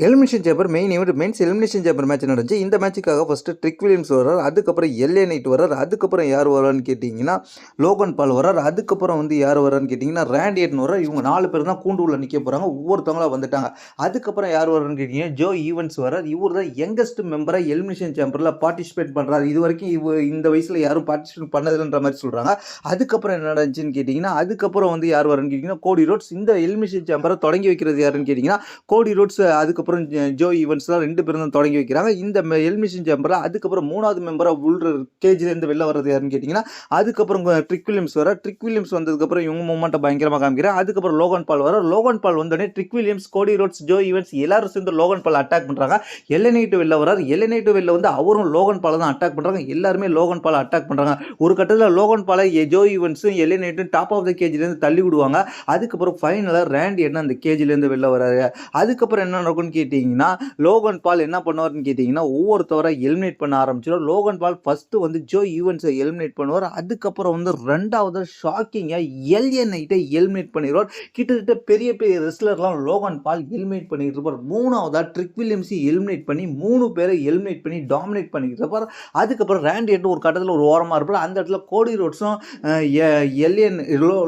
Elimination chamber main event men's elimination chamber match நடந்துச்சு. இந்த மேட்சுக்காக first trick Williams வர்றார், அதுக்கப்புறம் எல்ஏ நைட் வர்றார், அதுக்கப்புறம் யார் வரான்னு கேட்டிங்கன்னா லோகன் பால் வர்றார், அதுக்கப்புறம் வந்து யார் வரான்னு கேட்டிங்கன்னா ரேண்டி எட்டன் வர்றார். இவங்க 4 பேர் தான் கூண்டு உள்ள நிற்க போகிறாங்க. ஒவ்வொருத்தவங்களா வந்துட்டாங்க. அதுக்கப்புறம் யார் வரான்னு கேட்டிங்கன்னா ஜோ ஈவன்ஸ் வர்றார். இவர் தான் யங்கஸ்ட் மெம்பராக எலிமினேஷன் சேம்பரில் பார்ட்டிசிபேட் பண்ணுறாரு. இது வரைக்கும் இந்த வயசில் யாரும் பார்ட்டிசிபேட் பண்ணதில்லைன்ற மாதிரி சொல்கிறாங்க. அதுக்கப்புறம் என்ன நடந்துச்சுன்னு கேட்டிங்கன்னா அதுக்கப்புறம் வந்து யார் வரான்னு கேட்டிங்கன்னா கோடி ரோட்ஸ். இந்த எலிமினேஷன் சேம்பரை தொடங்கி வைக்கிறது யாருன்னு கேட்டிங்கன்னா கோடி ரோட்ஸ், அதுக்கப்புறம் ஜோ ஈவன்ஸ்லாம் 2 பேரும் தான் தொடங்கி வைக்கிறாங்க. இந்த எலிமினேஷன் சேம்பரில் அதுக்கப்புறம் 3வது மெம்பராக உள்ள கேஜிலேருந்து வெளில வர்றது யாருன்னு கேட்டிங்கன்னா அதுக்கப்புறம் ட்ரிக் வில்லியம்ஸ் வர. ட்ரிக் வில்லியம்ஸ் வந்ததுக்கப்புறம் இவங்க மூமெண்ட்டை பயங்கரமாக காமிக்கிறாங்க. அதுக்கப்புறம் லோகன் பால் வர. லோகன் பால் வந்தோடனே ட்ரிக் வில்லியம்ஸ், கோடி ரோட்ஸ், ஜோ ஈவன்ஸ் எல்லாரும் சேர்ந்து லோகன் பால் அட்டாக் பண்ணுறாங்க. எல்ஏ நைட் வெளில வர்றார். எல்ஏ நைட் வெளில வந்து அவரும் லோகன் பாலை தான் அட்டாக் பண்ணுறாங்க. எல்லாருமே லோகன் பாலை அட்டாக் பண்ணுறாங்க. ஒரு கட்டத்தில் லோகன் பாலை ஜோ ஈவன்ஸும் எல்ஏ நைட்டும் டாப் ஆஃப் த கேஜிலேருந்து தள்ளி விடுவாங்க. அதுக்கப்புறம் ஃபைனலாக ரேண்டி என்ன அந்த கேஜிலேருந்து வெளில வராரு. அதுக்கப்புறம் என்ன நடக்கும்னு கேட்டிங்கன்னா லோகன் பால் என்ன பண்ணுவார்னு கேட்டிங்கன்னா ஒவ்வொருத்தவரை எலிமினேட் பண்ண ஆரம்பிச்சிடும். லோகன் பால் ஃபஸ்ட்டு வந்து ஜோ ஈவன்ஸை எலிமினேட் பண்ணுவார். அதுக்கப்புறம் வந்து 2வது ஷாக்கிங்காக எல்ஏ நைட்டை எலிமினேட் பண்ணிடுவார். கிட்டத்தட்ட பெரிய பெரிய ரெஸ்லர்லாம் லோகன் பால் எலிமினேட் பண்ணிட்டு இருப்பார். 3வதாக ட்ரிக் வில்லியம்ஸை எலிமினேட் பண்ணி 3 பேரை எலிமினேட் பண்ணி டாமினேட் பண்ணிட்டு இருப்பார். அதுக்கப்புறம் ரேண்டி எட்டன் ஒரு கட்டத்தில் ஒரு ஓரமாக இருப்பார். அந்த இடத்துல கோடி ரோட்ஸும் எல்ஏ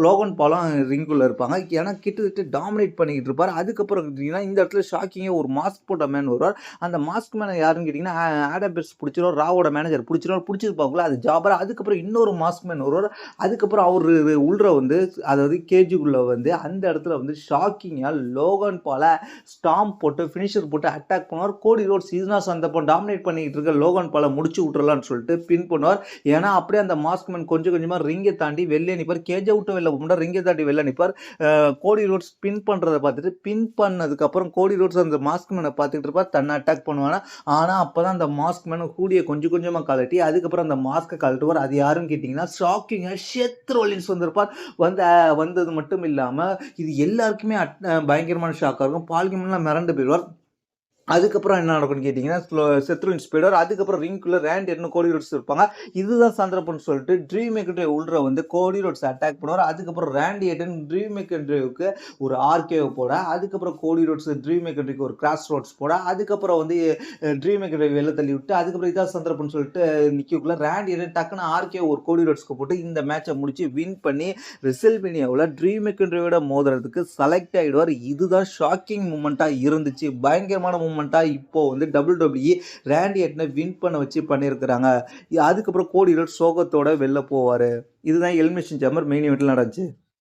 லோகன் பாலும் ரிங்குள்ள இருப்பாங்க. ஏன்னா கிட்டத்தட்ட டாமினேட் பண்ணிக்கிட்டு இருப்பார். அதுக்கப்புறம் கேட்டிங்கன்னா இந்த இடத்துல ஷாக்கிங்காக ஒரு மாஸ்க் போட்ட மேன் வருவார். அந்த மாஸ்க் மேன் யாருன்னு கேட்டிங்கன்னா ஆடம் பெர்ஸ் பிடிச்சிருவார். ராவோட மேனேஜர் பிடிச்சிருப்பாங்களா அது ஜாபரா. அதுக்கப்புறம் இன்னொரு மாஸ்க் மேன் வருவார். அதுக்கப்புறம் அவர் உள்ள வந்து அதாவது கேஜுக்குள்ளே வந்து அந்த இடத்துல வந்து ஷாக்கிங்காக லோகன் பாலை ஸ்டாம்ப் போட்டு ஃபினிஷர் போட்டு அட்டாக் பண்ணுவார். கோடி ரோட்ஸ் இதுதான் சந்தர்ப்பம், டாமினேட் பண்ணிக்கிட்டு இருக்க லோகன் பாலை முடிச்சு விட்டுறலான்னு சொல்லிட்டு பின் பண்ணுவார். ஏன்னா அப்படியே அந்த மாஸ்க் மேன் கொஞ்சம் கொஞ்சமாக ரிங்கை தாண்டி வெளியே நிற்பார். கேஜை விட்டு வெளில போக ரிங்கை தாண்டி வெளில நிற்பார். கோடி ரோட்ஸ் பின் பண்ணுறதை பார்த்துட்டு பின் பண்ணதுக்கப்புறம் கோடி ரோட்ஸ் அந்த மாஸ்க் மேனை பார்த்துட்டு இருப்பார். தன்னை அட்டாக் பண்ணுவானா. ஆனால் அப்போ தான் அந்த மாஸ்க் மேனை கூடிய கொஞ்சம் கொஞ்சமாக கழட்டி அதுக்கப்புறம் அந்த மாஸ்க்கை கழட்டுவார். அது யாருன்னு கேட்டிங்கன்னா ஷாக்கிங்காக செத் ரோலின்ஸ் வந்திருப்பார். வந்தது மட்டும் இல்லாமல் இது எல்லாருக்குமே பயங்கரமான ஷாக்காக இருக்கும். பால்கிமெல்லாம் மிரண்டு போயிடுவார். அதுக்கப்புறம் என்ன நடக்கும்னு கேட்டிங்கன்னா செத்ருவின் ஸ்பீடர். அதுக்கப்புறம் ரிங்குள்ள ரேண்ட் எட்டன் கோடி ரோட்ஸ் இருப்பாங்க. இதுதான் சந்தர்ப்பம்னு சொல்லிட்டு ட்ரீம் மேக்கர் உள்ள வந்து கோடி ரோட்ஸ் அட்டாக் பண்ணுவார். அதுக்கப்புறம் ரேண்டி எட்டன் ட்ரீம் மேக்கருக்கு ஒரு ஆர்கேவை போட, அதுக்கப்புறம் கோடி ரோட்ஸ் ட்ரீம் மேக்கருக்கு ஒரு கிராஸ் ரோட்ஸ் போட, அதுக்கப்புறம் வந்து ட்ரீம் மேக்கரை வெளில தள்ளி விட்டு அதுக்கப்புறம் இதான் சந்தர்ப்பம்னு சொல்லிட்டு நிற்கக்குள்ள ரேண்டி எட்டன் டக்குன்னு ஆர்கே ஒரு கோடி ரோட்ஸ்க்கு போட்டு இந்த மேட்சை முடிச்சு வின் பண்ணி ரெசல்மேனியாவில் ட்ரீம் மேக்கரோட மோதுறதுக்கு செலக்ட் ஆகிடுவார். இதுதான் ஷாக்கிங் மூமெண்ட்டாக இருந்துச்சு. பயங்கரமான மூமெண்ட்டாக இப்போ வந்து WWE ரேண்டி எட்டனை வின் பண்ண வச்சு பண்ணியிருக்கிறாங்க. அதுக்கப்புறம் கோடி ரோட்ஸ் சோகத்தோட வெளில போவார். இதுதான் எலிமினேஷன் சேம்பர் மெயின் ஈவெண்ட்டில் நடந்துச்சு.